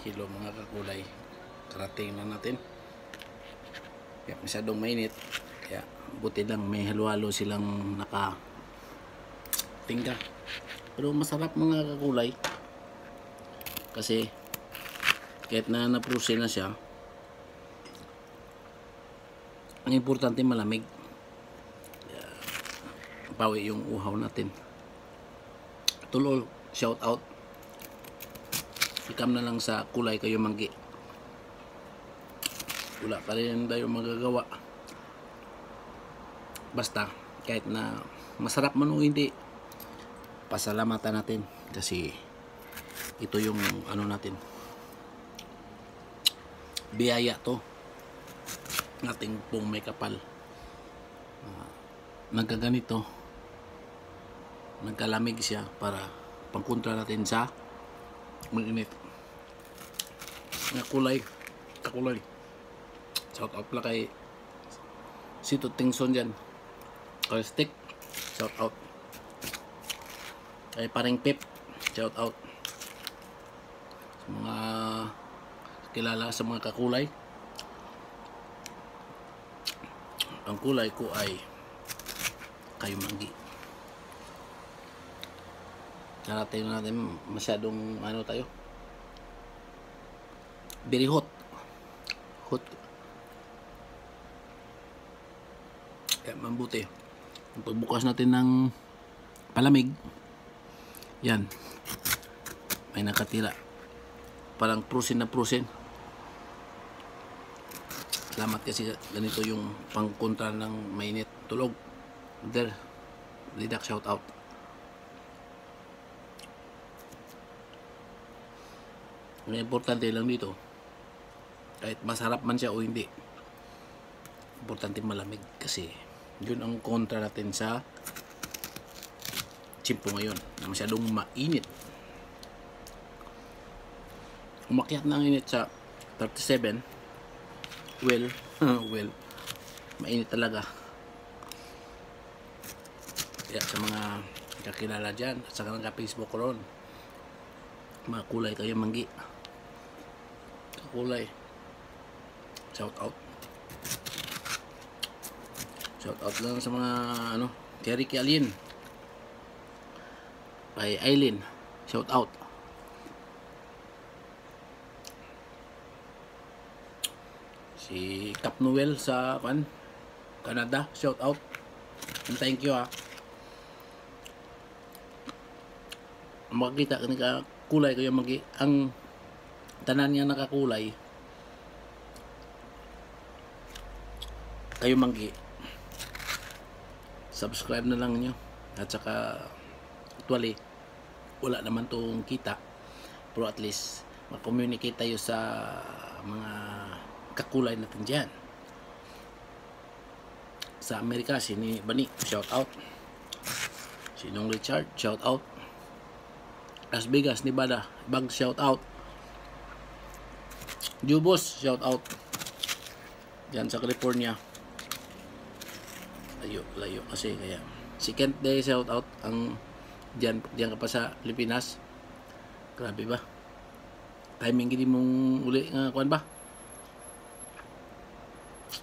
Hello mga kakulay, karating na natin. Kaya masyadong mainit, kaya buti lang may halo-halo silang nakatingga. Pero masarap mga kakulay kasi kahit na napruse na siya, ang importante malamig. Bawi yung uhaw natin. Tulol, shout out. Ikam na lang sa kulay kayo manggi. Wala pa rin tayo magagawa. Basta kahit na masarap man o hindi, pasalamatan natin kasi ito yung ano natin, biyaya to nating pong may kapal. Nagkaganito, nagkalamig siya para pangkontra natin sa mag-init na kulay. Kakulay, shout out pala kay Sito Tingson dyan, kay Stick, shout out kay Paring Pip, shout out sa mga kilala sa mga kakulay. Ang kulay ko ay kayo manggi. Narating natin masyadong ano tayo, very hot. Kaya mabuti pagbukas natin ng palamig, yan, may nakatira parang prusin na prusin. Salamat kasi ganito yung pangkontra ng mainit. Tulog there, lidak, shout out. Ang importante lang dito, kahit masarap man siya o hindi, importante malamig kasi yun ang kontra natin sa tsimpo ngayon na masyadong mainit. Umakyat na ang init sa 37. Well, mainit talaga. Kaya sa mga kakilala dyan at sa kanang ka-Facebook ko ron, mga kulay kayo manggi, kakulay, shout out. Shout out lang sa mga ano, Terry Kialin, kay Aileen, shout out. Si Cap Noel sa Canada, shout out. And thank you makikita ka kulay kayo magi, ang tanan niya nakakulay kayo manggi. Subscribe na lang nyo at saka actually wala naman tong kita, pero at least mag-communicate tayo sa mga kakulay natin dyan. Sa Amerika, si Bani, shout out. Sinong Richard, shout out. Las Vegas, Nevada, Bag, shout out. Jubos, shout out. Diyan sa California, layo kasi kaya si Kent Day, shout out. Ang diyan ka pa sa Pilipinas, grabe ba timing gini mong uli nga kuan ba,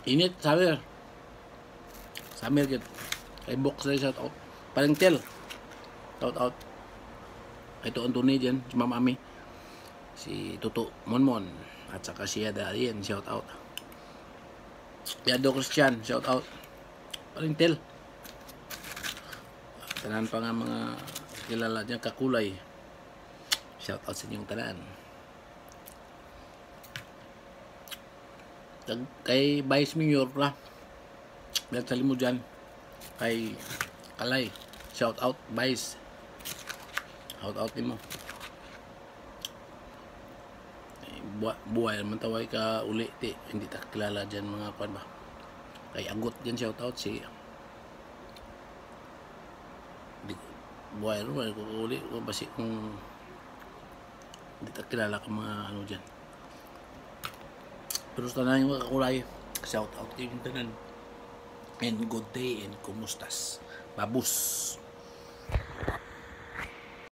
init summer gid. Kay box na shout out. Parang tel, shout out. Ito Anthony dyan, si Mama Ami, si Tuto Monmon, at saka si Yada Arian, shout out. Yado Christian, shout out. Parang tel, tanan pa nga mga kilala niya kakulay, shout out sa inyong tanan. Kay Vice Mayor la, dahil sali mo dyan, kay Kalay, shout out Vice, shout out din mo. Buhay naman taway ka uli, hindi ta kilala dyan mga kwan ba. Kay Agot dyan, shout out. Si buhay rin ko uli ko basi kung hindi ta kilala ka mga ano dyan. Pero sa tanan yung mga kakulay, shout out din tanan. And good day and kumustas babus.